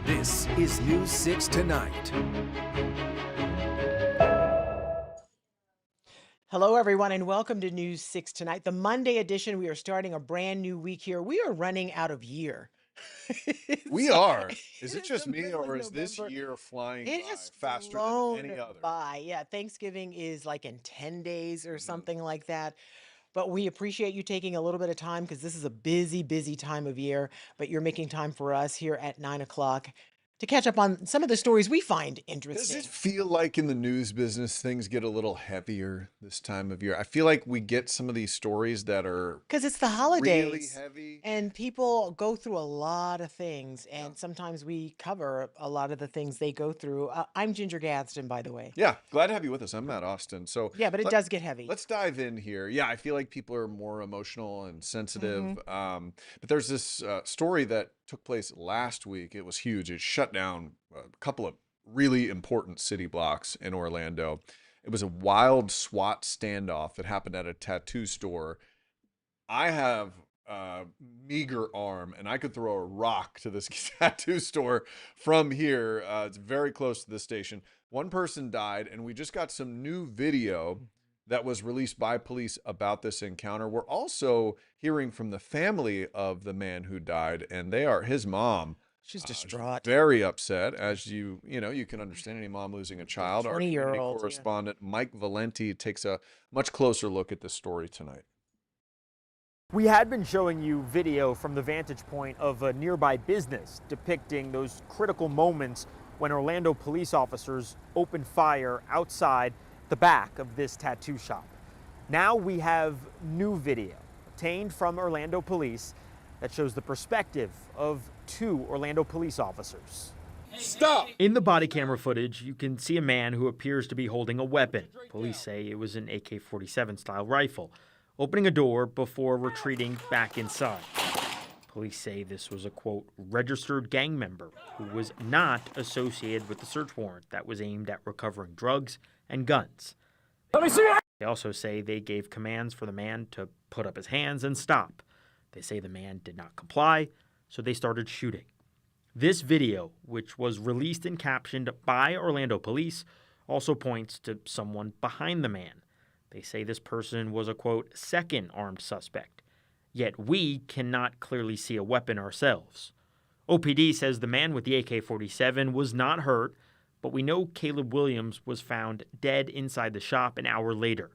This is News 6 Tonight. Hello, everyone, and welcome to News 6 Tonight, the Monday edition. We are starting a brand new week here. We are running out of year. We It's- are. it Is it is just the me, middle of or is this November. year flying It by has faster than flown any other? by. Yeah, Thanksgiving is like in 10 days or Mhm. something like that. But we appreciate you taking a little bit of time because this is a busy, busy time of year. But you're making time for us here at 9 o'clock to catch up on some of the stories we find Does it interesting. feel like in the news business things get a little heavier this time of year? I feel like we get some of these stories that are Because it's the really holidays heavy. and people go through a lot of things, Yeah. and sometimes we cover a lot of the things they go through. I'm Ginger Gadsden, by the way. Yeah, glad to have you with us. I'm Matt Austin. So Yeah, but it let, does get heavy. let's dive in here. Yeah, I feel like people are more emotional and sensitive. Hmm. But there's this story that took place last week. It was huge. It shut down a couple of really important city blocks in Orlando. It was a wild SWAT standoff that happened at a tattoo store. I have a meager arm, and I could throw a rock to this tattoo store from here. It's very close to the station. One person died, and we just got some new video that was released by police about this encounter. We're also hearing from the family of the man who died, and his mom. She's She's distraught. very upset, as you can understand any mom losing a child. Our community 20-year-old. Yeah. correspondent Mike Valenti takes a much closer look at this story tonight. We had been showing you video from the vantage point of a nearby business depicting those critical moments when Orlando police officers opened fire outside the back of this tattoo shop. Now we have new video obtained from Orlando police that shows the perspective of two Orlando police officers. Stop! In the body camera footage, you can see a man who appears to be holding a weapon. Police say it was an AK-47 style rifle, opening a door before retreating back inside. Police say this was a, quote, registered gang member who was not associated with the search warrant that was aimed at recovering drugs and guns. Let me see it! They also say they gave commands for the man to put up his hands and stop. They say the man did not comply, so they started shooting. This video, which was released and captioned by Orlando police, also points to someone behind the man. They say this person was a, quote, second armed suspect, yet we cannot clearly see a weapon ourselves. OPD says the man with the AK-47 was not hurt, but we know Caleb Williams was found dead inside the shop an hour later.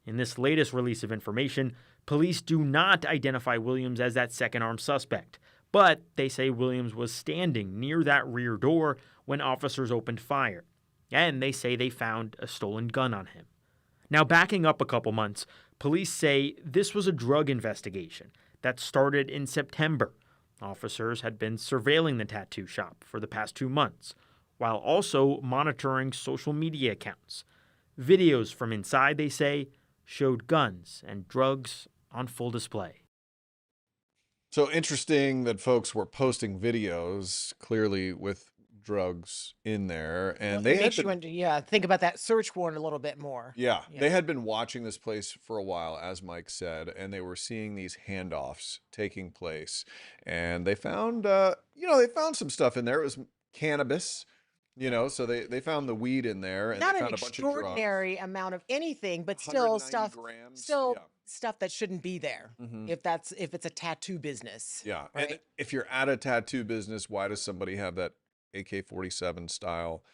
In this latest release of information, police do not identify Williams as that second armed suspect, but they say Williams was standing near that rear door when officers opened fire, and they say they found a stolen gun on him. Now, backing up a couple months, police say this was a drug investigation that started in September. Officers had been surveilling the tattoo shop for the past 2 months, while also monitoring social media accounts. Videos from inside, they say, showed guns and drugs on full display. So interesting that folks were posting videos clearly with drugs in there, Well, and it they had makes you been, wonder, yeah, think about that search warrant a little bit more. yeah, Yeah. they had been watching this place for a while, as Mike said, and they were seeing these handoffs taking place, and they found, they found some stuff in there. It was cannabis, so they found the weed in there, and they Not an found a bunch of drugs, extraordinary amount of anything, but still 190 stuff, grams, still yeah. stuff that shouldn't be there Hmm. if it's a tattoo business, Yeah. And right? if you're at a tattoo business, why does somebody have that AK-47 style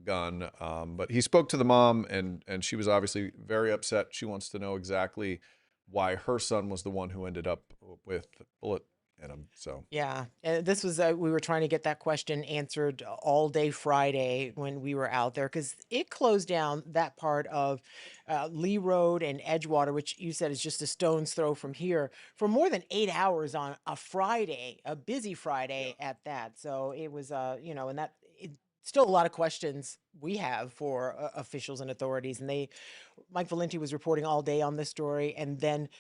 gun? But he spoke to the mom, and she was obviously very upset. She wants to know exactly why her son was the one who ended up with a bullet in him. So, Yeah, and this was we were trying to get that question answered all day Friday when we were out there because it closed down that part of Lee Road and Edgewater, which you said is just a stone's throw from here, for more than 8 hours on a Friday, a busy yeah. Friday at that. So it was, and that still a lot of questions we have for officials and authorities, and Mike Valenti was reporting all day on this story, and then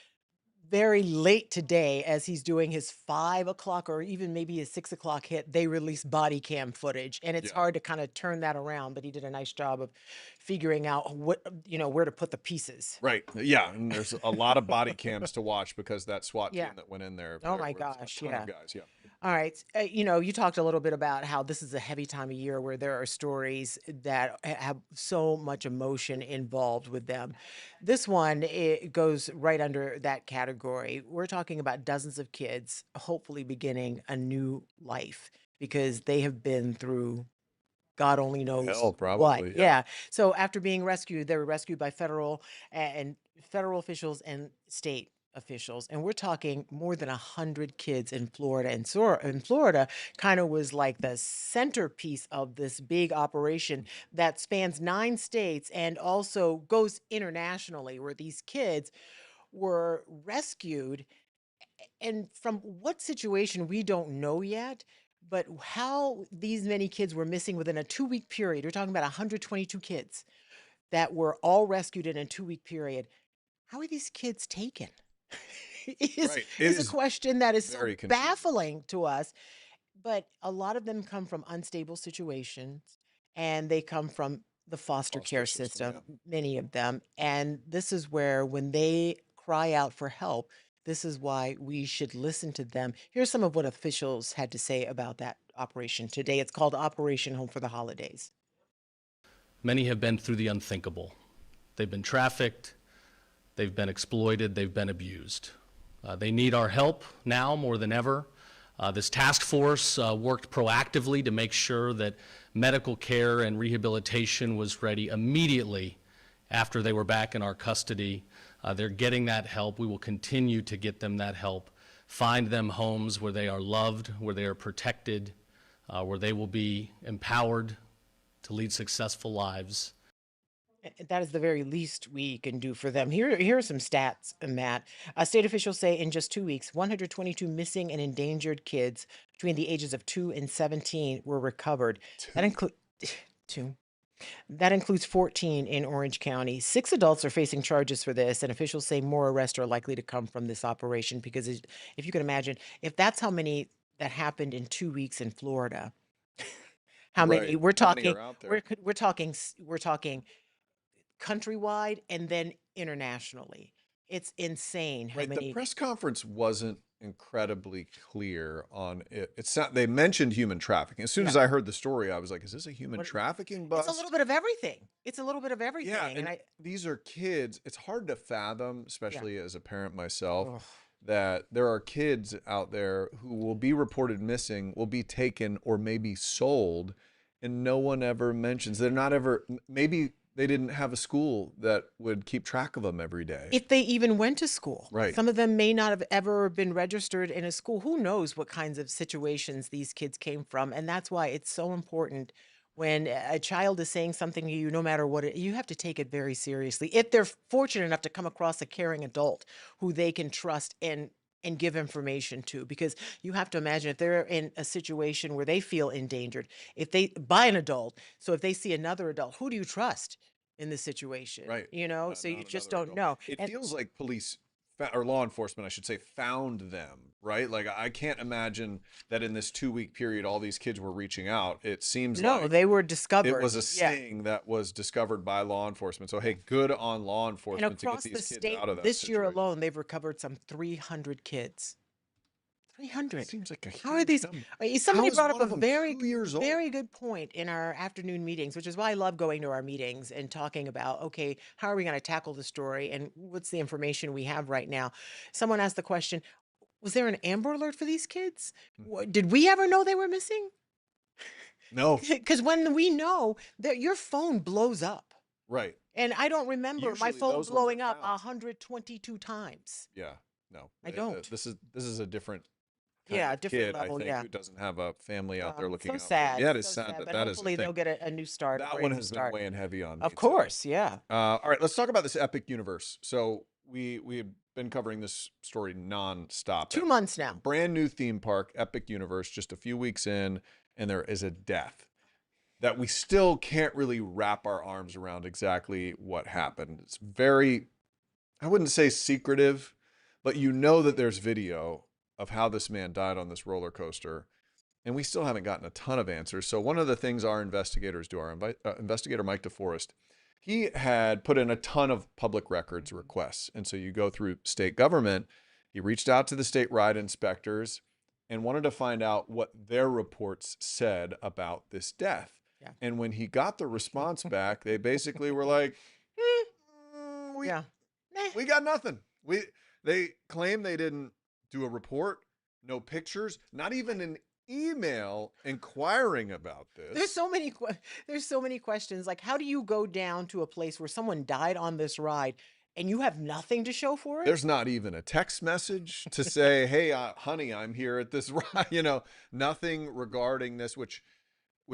very late today, as he's doing his 5 o'clock or even maybe his 6 o'clock hit, they released body cam footage. And it's Yeah. hard to kind of turn that around, but he did a nice job of figuring out where to put the pieces. Right. Yeah. And there's a lot of body cams to watch because that SWAT Yeah. team that went in there, Oh there my was gosh. a ton Yeah. of guys. Yeah. All right. You talked a little bit about how this is a heavy time of year where there are stories that have so much emotion involved with them. This one, it goes right under that category. We're talking about dozens of kids hopefully beginning a new life because they have been through God only knows Hell, what. probably. Yeah. Yeah. So after being rescued, they were rescued by and federal officials and state officials. And we're talking more than 100 kids in Florida. And so in Florida kind of was like the centerpiece of this big operation that spans 9 states and also goes internationally, where these kids were rescued and from what situation we don't know yet, but how these many kids were missing within a 2 week period. We're talking about 122 kids that were all rescued in a 2 week period. How are these kids taken? is Right. It is a is question that is so very confusing. baffling to us. But a lot of them come from unstable situations, and they come from the foster Foster care system. system, Yeah. many of them. And this is where, when they cry out for help, this is why we should listen to them. Here's some of what officials had to say about that operation today. It's called Operation Home for the Holidays. Many have been through the unthinkable. They've been trafficked, they've been exploited, they've been abused. They need our help now more than ever. This task force worked proactively to make sure that medical care and rehabilitation was ready immediately after they were back in our custody. They're getting that help. We will continue to get them that help, find them homes where they are loved, where they are protected, where they will be empowered to lead successful lives. That is the very least we can do for them. Here are some stats, Matt. State officials say in just 2 weeks, 122 missing and endangered kids between the ages of 2 and 17 were recovered. That include two. That includes 14 in Orange County. 6 adults are facing charges for this, and officials say more arrests are likely to come from this operation because if you can imagine, if that's how many that happened in 2 weeks in Florida, how many Right. we're How many talking, are out there? we're talking countrywide and then internationally. It's insane how Right. The many. press conference wasn't incredibly clear on it. It's not, they mentioned human trafficking. As soon Yeah. as I heard the story, I was like, is this a human What- trafficking It's a little bust? bit of everything. It's a little bit of everything. Yeah. And And I, these are kids. It's hard to fathom, especially as a parent myself, ugh. that there are kids out there who will be reported missing, will be taken, or maybe sold, and no one ever mentions. They're not ever, maybe they didn't have a school that would keep track of them every day. If they even went to school. Right. Some of them may not have ever been registered in a school. Who knows what kinds of situations these kids came from? And that's why it's so important when a child is saying something to you, no matter what, you have to take it very seriously. If they're fortunate enough to come across a caring adult who they can trust and give information to, because you have to imagine if they're in a situation where they feel endangered, if they by an adult, so if they see another adult, who do you trust in this situation? Right. So you Not just another don't adult. know. It And feels like police or law enforcement, I should say, found them, right? Like, I can't imagine that in this 2-week period, all these kids were reaching out. It seems No, like they were it discovered. was a Yeah. sting that was discovered by law enforcement. So, hey, good on law And enforcement to get across the these kids state, out of that this year situation. alone, they've recovered some 300 kids. 300. Seems like a How are huge these? number. Somebody How is brought one up of a them very, 2 years old? very good point in our afternoon meetings, which is why I love going to our meetings and talking about, okay, how are we going to tackle the story and what's the information we have right now? Someone asked the question, was there an Amber Alert for these kids? Did we ever know they were missing? No, Because when we know that your phone blows up, right. and I don't remember my Usually phone those ones are blowing up found. 122 times. Yeah, no. I don't. This is a different kind Yeah, of different kid, level, I think, yeah. who doesn't have a family out there looking So out for them. sad. Yeah, it is so sad that but that is a hopefully they'll thing. get a new start. That or a one new has been start. weighing heavy on me. Of too. course, yeah. All right, let's talk about this Epic Universe. So we have been covering this story nonstop. 2 months now. Brand new theme park, Epic Universe, just a few weeks in, and there is a death that we still can't really wrap our arms around exactly what happened. It's very, I wouldn't say secretive, but you know that there's video of how this man died on this roller coaster, and we still haven't gotten a ton of answers. So one of the things our investigators do, our investigator Mike DeForest, he had put in a ton of public records requests. And so you go through state government. He reached out to the state ride inspectors and wanted to find out what their reports said about this death. Yeah. And when he got the response back, they basically were like, we, Yeah. we got nothing. They claim they didn't do a report, no pictures, not even an email inquiring about this. There's so many questions. Like, how do you go down to a place where someone died on this ride and you have nothing to show for it? There's not even a text message to say, hey, honey, I'm here at this ride. Nothing regarding this, which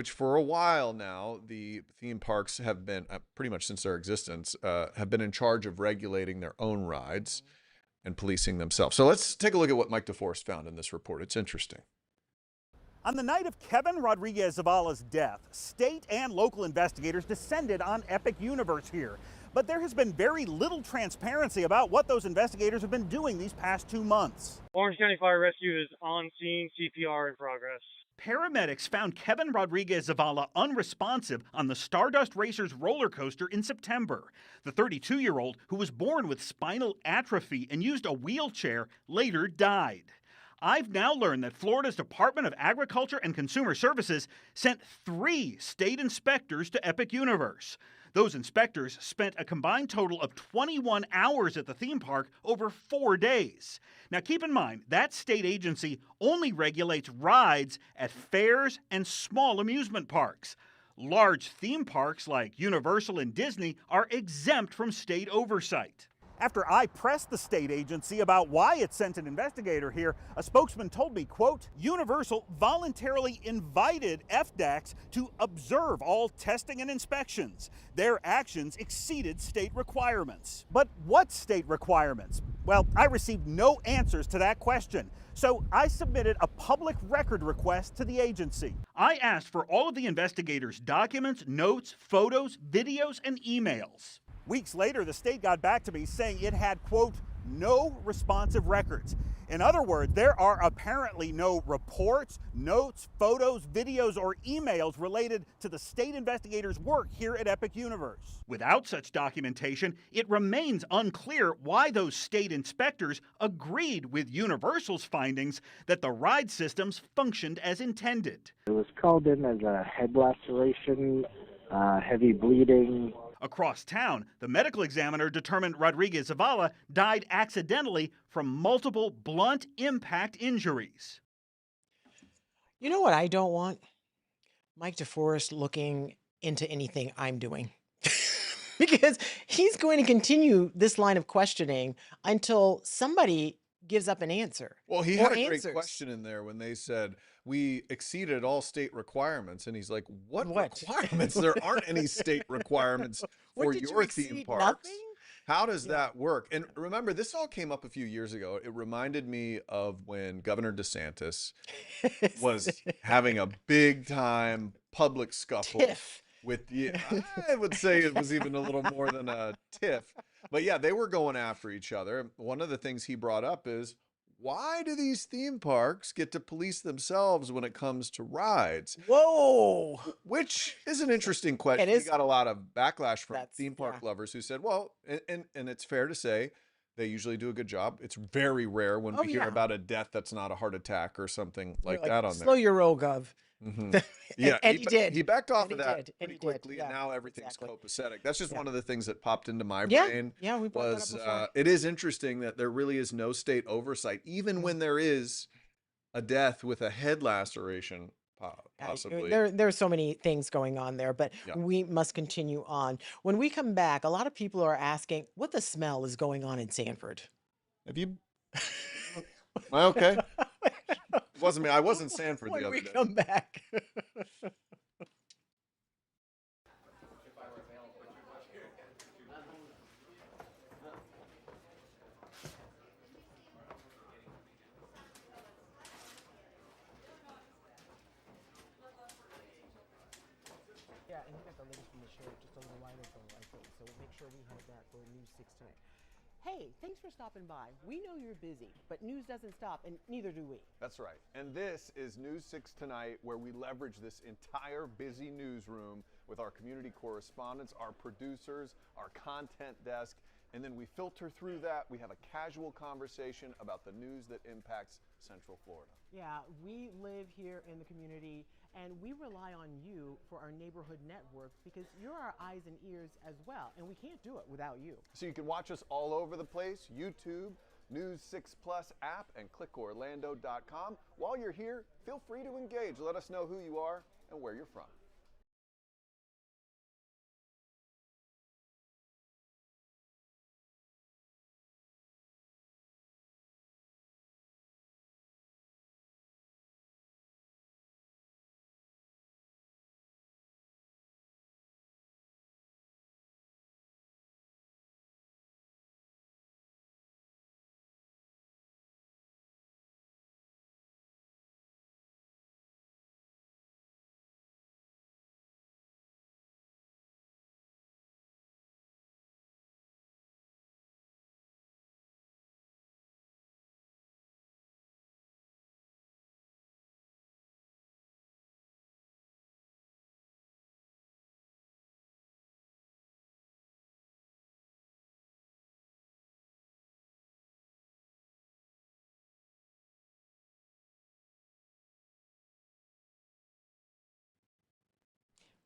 for a while now, the theme parks have been, pretty much since their existence, have been in charge of regulating their own rides and policing themselves. So let's take a look at what Mike DeForest found in this report. It's interesting. On the night of Kevin Rodriguez Zavala's death, state and local investigators descended on Epic Universe here. But there has been very little transparency about what those investigators have been doing these past 2 months. Orange County Fire Rescue is on scene, CPR in progress. Paramedics found Kevin Rodriguez Zavala unresponsive on the Stardust Racers roller coaster in September. The 32-year-old, who was born with spinal atrophy and used a wheelchair, later died. I've now learned that Florida's Department of Agriculture and Consumer Services sent 3 state inspectors to Epic Universe. Those inspectors spent a combined total of 21 hours at the theme park over 4 days. Now keep in mind, that state agency only regulates rides at fairs and small amusement parks. Large theme parks like Universal and Disney are exempt from state oversight. After I pressed the state agency about why it sent an investigator here, a spokesman told me, quote, Universal voluntarily invited FDACS to observe all testing and inspections. Their actions exceeded state requirements. But what state requirements? Well, I received no answers to that question. So I submitted a public record request to the agency. I asked for all of the investigators' documents, notes, photos, videos, and emails. Weeks later, the state got back to me saying it had, quote, no responsive records. In other words, there are apparently no reports, notes, photos, videos, or emails related to the state investigators' work here at Epic Universe. Without such documentation, it remains unclear why those state inspectors agreed with Universal's findings that the ride systems functioned as intended. It was called in as a head laceration, heavy bleeding. Across town, the medical examiner determined Rodriguez Zavala died accidentally from multiple blunt impact injuries. You know what I don't want? Mike DeForest looking into anything I'm doing. Because he's going to continue this line of questioning until somebody gives up an answer. Well, he or had a great answers. question in there when they said, we exceeded all state requirements. And he's like, what? Requirements? There aren't any state requirements What, for did you your theme exceed parks. nothing? How does that work? And remember, this all came up a few years ago. It reminded me of when Governor DeSantis was having a big time public scuffle Tiff. with the, I would say it was even a little more than a tiff, But yeah, they were going after each other. One of the things he brought up is, why do these theme parks get to police themselves when it comes to rides? Whoa. Which is an interesting question. It He is. got a lot of backlash from That's theme park yeah. lovers who said, well, and it's fair to say they usually do a good job. It's very rare when Oh we hear yeah. about a death that's not a heart attack or something You're like like, that on slow there. your roll, Gov. Mhm. Yeah, And he did. he backed off And of he that did. And pretty he did. quickly, Yeah. and now everything's Exactly. copacetic. That's just Yeah. one of the things that popped into my Yeah. brain. Yeah. We brought that up Was before. it is interesting that there really is no state oversight, even when there is a death with a head laceration, possibly. There are so many things going on there, but Yeah. we must continue on. When we come back, a lot of people are asking what the smell is going on in Sanford. Have you? Am I okay? It wasn't me. I was in Sanford When the other we day. come back. Yeah, and you got the latest from the show just a little while ago, I think. So make sure we have that for News 6 tonight. Hey, thanks for stopping by. We know you're busy, but news doesn't stop, and neither do we. That's right. And this is News 6 Tonight, where we leverage this entire busy newsroom with our community correspondents, our producers, our content desk, and then we filter through that. We have a casual conversation about the news that impacts Central Florida. Yeah, we live here in the community, and we rely on you for our neighborhood network because you're our eyes and ears as well, and we can't do it without you. So you can watch us all over the place, YouTube, News 6 Plus app, and clickorlando.com. While you're here, feel free to engage. Let us know who you are and where you're from.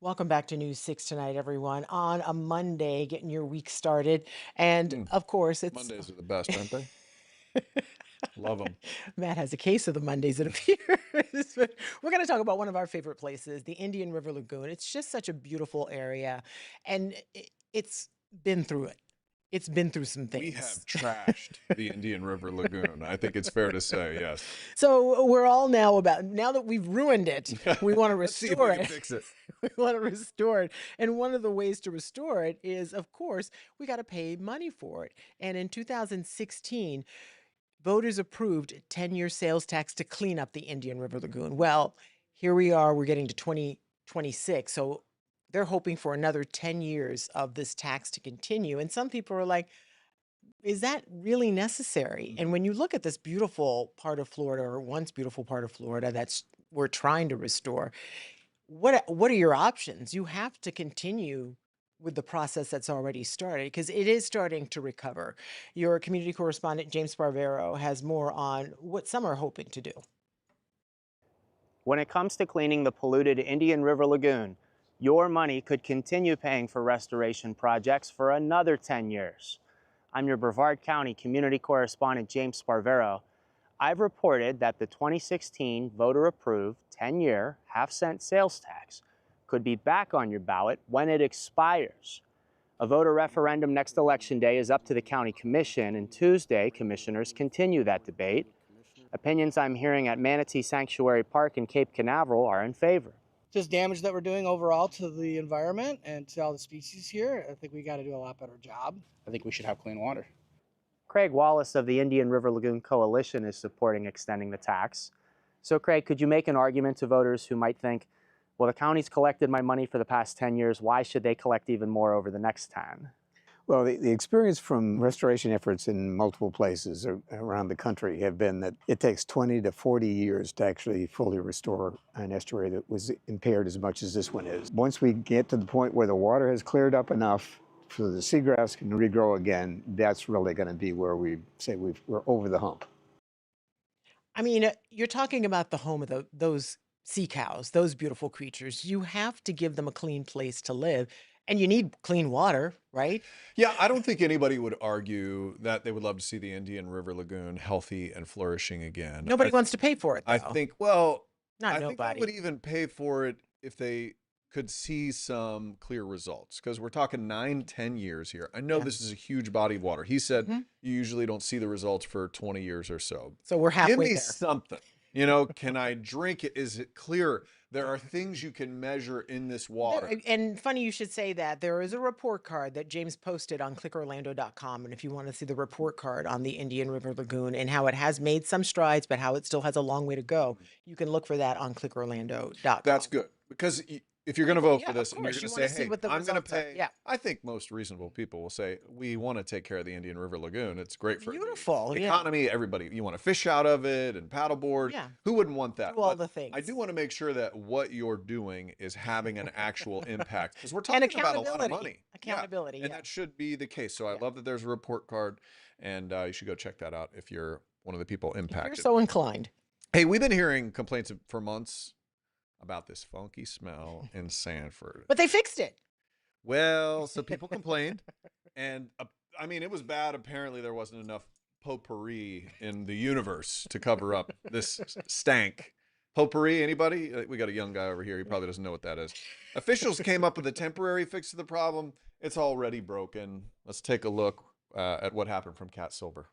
Welcome back to News 6 Tonight, everyone. On a Monday, getting your week started. And of course, it's Mondays are the best, aren't they? Love them. Matt has a case of the Mondays, it appears. But we're going to talk about one of our favorite places, the Indian River Lagoon. It's just such a beautiful area, and it's been through it. It's been through some things. We have trashed the Indian River Lagoon. I think it's fair to say, yes. So we're all now that we've ruined it, we want to Let's see if restore we can it. fix it. We want to restore it. And one of the ways to restore it is, of course, we got to pay money for it. And in 2016, voters approved a 10-year sales tax to clean up the Indian River Lagoon. Well, here we are, we're getting to 2026. So they're hoping for another 10 years of this tax to continue. And some people are like, is that really necessary? And when you look at this beautiful part of Florida, or once beautiful part of Florida that's we're trying to restore, what are your options? You have to continue with the process that's already started because it is starting to recover. Your community correspondent, James Sparvero, has more on what some are hoping to do. When it comes to cleaning the polluted Indian River Lagoon, your money could continue paying for restoration projects for another 10 years. I'm your Brevard County community correspondent, James Sparvero. I've reported that the 2016 voter-approved 10-year half-cent sales tax could be back on your ballot when it expires. A voter referendum next Election Day is up to the County Commission, and Tuesday, commissioners continue that debate. Opinions I'm hearing at Manatee Sanctuary Park in Cape Canaveral are in favor. Just damage that we're doing overall to the environment and to all the species here. I think we got to do a lot better job. I think we should have clean water. Craig Wallace of the Indian River Lagoon Coalition is supporting extending the tax. So Craig, could you make an argument to voters who might think, well, the county's collected my money for the past 10 years, why should they collect even more over the next 10? Well, the experience from restoration efforts in multiple places around the country have been that it takes 20 to 40 years to actually fully restore an estuary that was impaired as much as this one is. Once we get to the point where the water has cleared up enough so the seagrass can regrow again, that's really going to be where we say we're over the hump. I mean, you're talking about the home of those sea cows, those beautiful creatures. You have to give them a clean place to live, and you need clean water, right? Yeah, I don't think anybody would argue that they would love to see the Indian River Lagoon healthy and flourishing again. Nobody wants to pay for it, though. I think, well, Not I think they nobody. would even pay for it if they could see some clear results, because we're talking 9-10 years here. I know Yeah. this is a huge body of water. He said Mhm. you usually don't see the results for 20 years or so. So we're Give halfway me there. something. You know, can I drink it? Is it clear? There are things you can measure in this water. And funny you should say that. There is a report card that James posted on clickorlando.com. And if you want to see the report card on the Indian River Lagoon and how it has made some strides, but how it still has a long way to go, you can look for that on clickorlando.com. That's good, because if you're going to vote Yeah, for of this and you're course, going you to wanna say, see hey, what the I'm going to results are. pay, Yeah. I think most reasonable people will say, we want to take care of the Indian River Lagoon. It's great for Beautiful, the yeah. economy, everybody. You want to fish out of it and paddleboard. Yeah. Who wouldn't want that? Do all But the things. I do want to make sure that what you're doing is having an actual impact, because we're And talking about a lot of accountability. money. Accountability, And yeah. that should be the case. So I love that there's a report card, and you should go check that out if you're one of the people If you're impacted. so inclined. Hey, we've been hearing complaints for months about this funky smell in Sanford. But they fixed it. Well, so people complained, and I mean, it was bad. Apparently, there wasn't enough potpourri in the universe to cover up this stank. Potpourri, anybody? We got a young guy over here. He probably doesn't know what that is. Officials came up with a temporary fix to the problem. It's already broken. Let's take a look at what happened from Cat Silver.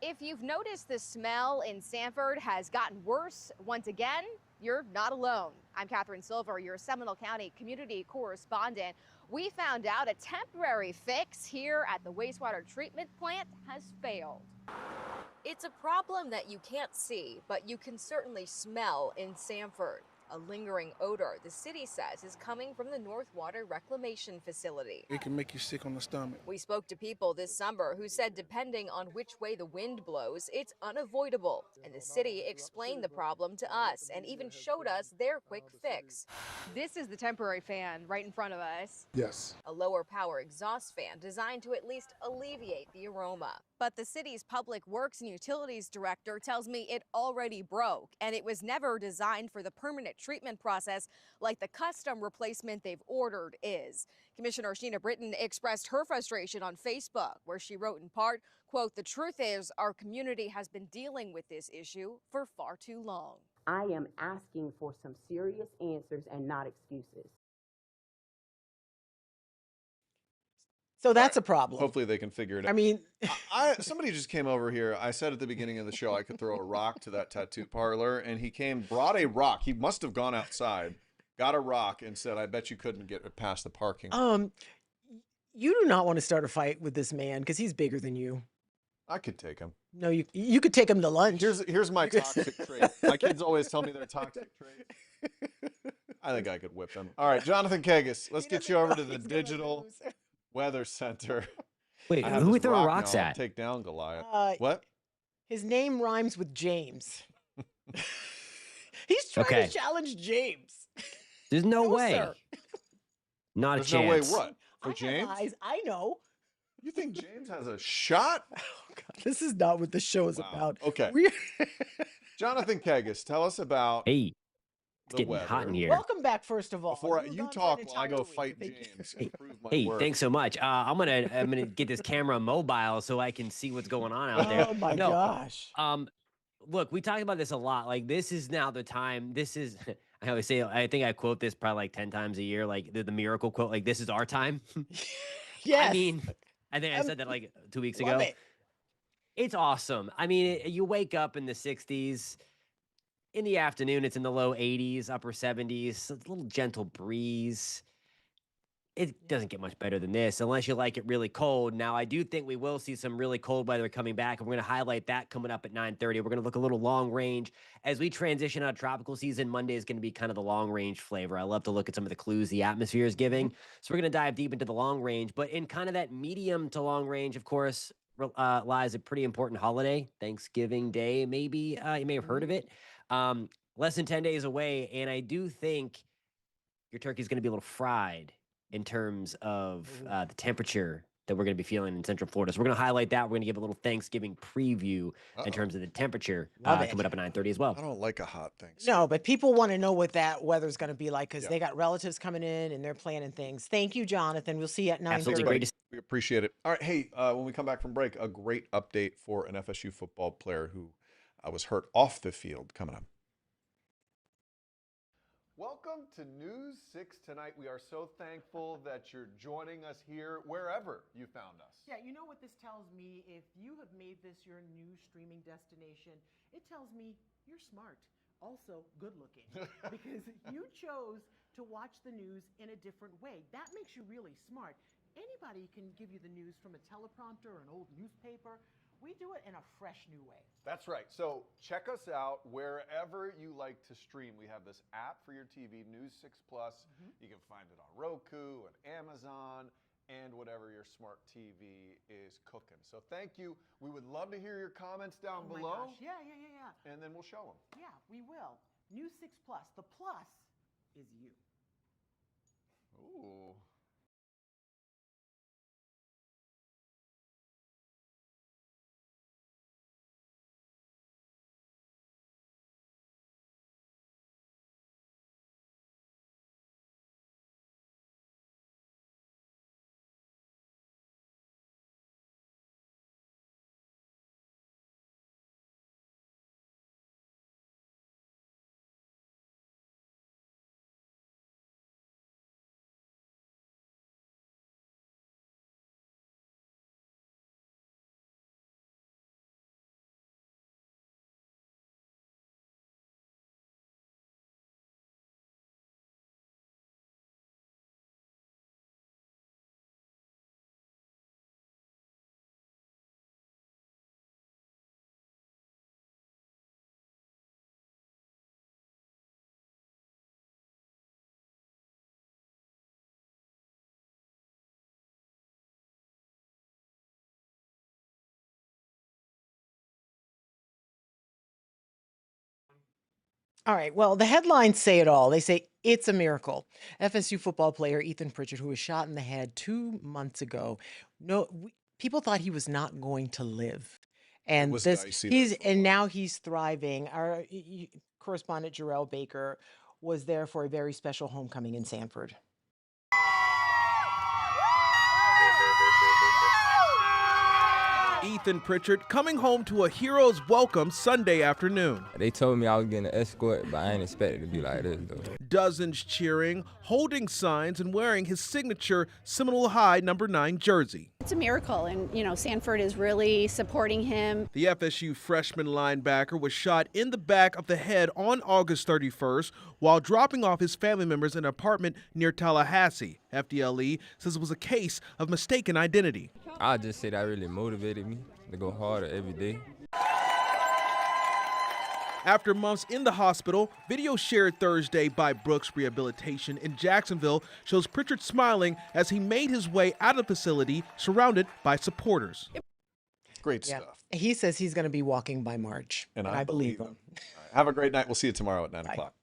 If you've noticed the smell in Sanford has gotten worse once again, you're not alone. I'm Catherine Silver, your Seminole County community correspondent. We found out a temporary fix here at the wastewater treatment plant has failed. It's a problem that you can't see, but you can certainly smell in Sanford. A lingering odor, the city says, is coming from the North Water Reclamation Facility. It can make you sick on the stomach. We spoke to people this summer who said depending on which way the wind blows, it's unavoidable. And the city explained the problem to us and even showed us their quick fix. This is the temporary fan right in front of us. Yes. A lower power exhaust fan designed to at least alleviate the aroma. But the city's Public Works and Utilities director tells me it already broke, and it was never designed for the permanent treatment process like the custom replacement they've ordered is. Commissioner Sheena Britton expressed her frustration on Facebook, where she wrote in part, quote, "The truth is our community has been dealing with this issue for far too long." I am asking for some serious answers and not excuses. So that's a problem. Hopefully they can figure it out. I mean, somebody just came over here. I said at the beginning of the show I could throw a rock to that tattoo parlor, and he brought a rock. He must have gone outside, got a rock, and said, "I bet you couldn't get it past the parking." You do not want to start a fight with this man because he's bigger than you. I could take him. No, you could take him to lunch. Here's my toxic trait. My kids always tell me they're toxic trait. I think I could whip them. All right, Jonathan Kagis, let's get you over to the Digital Weather Center. Wait, I have who we this throwing rock rocks now. I'll at? Take down Goliath. What? His name rhymes with James. He's trying Okay. to challenge James. There's no way. Sir. Not There's a no way chance. what? For I have James? eyes. I know. You think James has a shot? This is not what the show is about. Okay. Jonathan Kagis, tell us about Hey, it's the getting weather. hot in here. Welcome back, first of all. Before You've you gone for talk an while I go entire week. fight Thank you. James and prove my Hey, worth. thanks so much. I'm gonna get this camera mobile so I can see what's going on out there. Oh my No, gosh. Look, we talk about this a lot. Like, this is now the time. This is, I always say, I think I quote this probably like 10 times a year, like the miracle quote, like, this is our time. Yes. I mean, I think I said that like 2 weeks Love ago. it. It's awesome. I mean, you wake up in the 60s. In the afternoon, it's in the low 80s, upper 70s, a little gentle breeze. it doesn't get much better than this unless you like it really cold. Now, I do think we will see some really cold weather coming back, and we're going to highlight that coming up at 9:30. We're going to look a little long range as we transition out of tropical season. Monday is going to be kind of the long range flavor. I love to look at some of the clues the atmosphere is giving. So we're going to dive deep into the long range, but in kind of that medium to long range, of course, lies a pretty important holiday, Thanksgiving Day. Maybe you may have heard of it. Less than 10 days away, and I do think your turkey is going to be a little fried in terms of the temperature that we're going to be feeling in Central Florida. So we're going to highlight that. We're going to give a little Thanksgiving preview in terms of the temperature coming up at 9:30 as well. I don't like a hot Thanksgiving. No, but people want to know what that weather's going to be like because they got relatives coming in and they're planning things. Thank you, Jonathan. We'll see you at 9:30. Absolutely great to see. We appreciate it. All right. Hey, when we come back from break, a great update for an FSU football player who was hurt off the field coming up. Welcome to News 6 Tonight. We are so thankful that you're joining us here wherever you found us. Yeah, you know what this tells me? If you have made this your new streaming destination, it tells me you're smart, also good looking, because you chose to watch the news in a different way. That makes you really smart. Anybody can give you the news from a teleprompter or an old newspaper. We do it in a fresh new way. That's right. So check us out wherever you like to stream. We have this app for your TV, News 6 Plus. You can find it on Roku and Amazon and whatever your smart TV is cooking. So thank you. We would love to hear your comments down below. Gosh. Yeah. And then we'll show them. Yeah, we will. News 6 Plus. The plus is you. Ooh. All right. Well, the headlines say it all. They say it's a miracle. FSU football player Ethan Pritchard, who was shot in the head 2 months ago, people thought he was not going to live, and was dicey there. now he's thriving. Our correspondent Jarrell Baker was there for a very special homecoming in Sanford. Ethan Pritchard coming home to a hero's welcome Sunday afternoon. They told me I was getting an escort, but I ain't expect it to be like this, though. Dozens cheering, holding signs, and wearing his signature Seminole High number 9 jersey. It's a miracle, and, Sanford is really supporting him. The FSU freshman linebacker was shot in the back of the head on August 31st while dropping off his family members in an apartment near Tallahassee. FDLE says it was a case of mistaken identity. I'll just say that really motivated me to go harder every day. After months in the hospital, video shared Thursday by Brooks Rehabilitation in Jacksonville shows Pritchard smiling as he made his way out of the facility surrounded by supporters. Great stuff. He says he's going to be walking by March, and I believe him. Have a great night. We'll see you tomorrow at 9 Bye. o'clock.